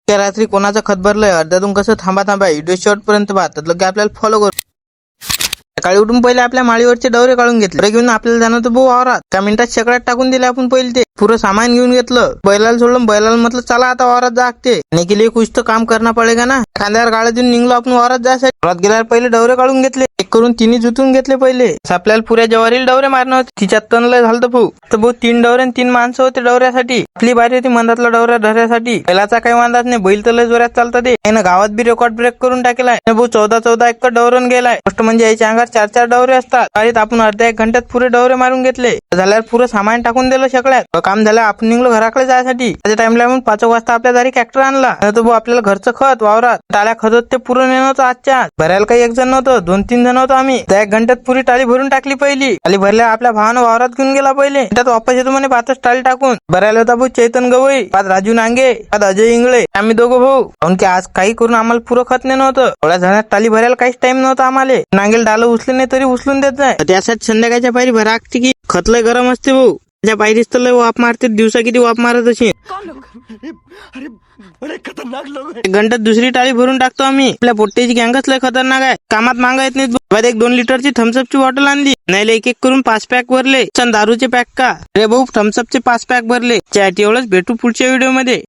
त्या रात्री कोणाचं खत भरलंय अर्ध्यातून कसं थांबा व्हिडिओ शेवटपर्यंत पाहतात लगे आपल्याला फॉलो करू. सकाळी उठून पहिले आपल्या माळीवरचे डवरे काढून घेतले. घेऊन आपल्याला जाणं होतं भाऊ वावरात. 5 मिनिटात शेकड्यात टाकून दिले आपण पहिले ते पुरं सामान घेऊन घेतलं. बैलाला सोडलं. बैलाला म्हटलं चला आता वावरात जागते आणि केली कुछ तर काम करणं पडेगा ना. खांद्यावर गाळा देऊन निघलो आपण वावरात जायसाठी. वावरात गेल्यावर पहिले डवरे काढून घेतले. एक करून तिन्ही जुतून घेतले पहिले. आपल्याला पुऱ्या ज्वारीला डवरे मारणं होते. तिच्यात तणलंय झालं तर भाऊ 3 डवरे आणि 3 माणसं होते डवऱ्यासाठी. आपली बारी होती मंदातला डवऱ्या धरण्यासाठी. बैलाचा काही वांदाच नाही. बैल तर लय जोरात चालतं ते. त्यानं गावात बी रेकॉर्ड ब्रेक करून टाकेलाय. भाऊ 14 एकर डवरण गेलाय. गोष्ट म्हणजे याच्या अंगात 4 डवरे असतात. गाडीत आपण अर्ध्या 1 घंट्यात पुरे डवरे मारून घेतले. झाल्यावर पुरं सामान टाकून दिलं सगळ्यात. काम झालं आपण निघलो घराकडे जायसाठी. त्याच्या टाइमला आपण 5 वाजता आपल्या दारी ट्रॅक्टर आणला. तर भाऊ आपल्याला घरचं खत वावरात टाळ्या खत होत ते पुरं नेणं होतं आजच्या आज. भरायला काही 1 जण नव्हतं. 2-3 जण होतो आम्ही. त्या 1 घंट्यात पुरी टाळी भरून टाकली पहिली. टाळी भरल्या आपल्या भावानं वावरात घेऊन गेला पहिले. त्यात वापस येतो म्हणे 5च टाळी टाकून. भरायला होता भाऊ चैतन गवई, 5 राजू नांगे, 5 अजय इंगळे, आम्ही दोघं भाऊ. काऊन की आज काही करून आम्हाला पुरं खत नेणं होतं. थोड्या जणात टाळी भरायला काहीच टाइम नव्हता आम्हाला. नांगेल डालं उचले नाही तरी उचलून देत जाय. त्यासाठी संध्याकाळच्या पायरी भरा लागते की खत लय गरम असते भाऊ. त्या पायरीच तर लय वाप मारते. दिवसा किती वाप मारत अशी. खतरनाक लोक. 1 घंट्यात दुसरी टाळी भरून टाकतो आम्ही. आपल्या पोट्ट्याची गँगच लय खतरनाक आहे. कामात मागा येत नाहीत. 1-2 लिटरची थम्सअपची बॉटल आणली. नाही 1-1 करून 5 पॅक भरले. दारूचे पॅक का रे भाऊ. थम्सअपचे 5 पॅक भरले. चॅट एवढंच. भेटू पुढच्या व्हिडिओ मध्ये.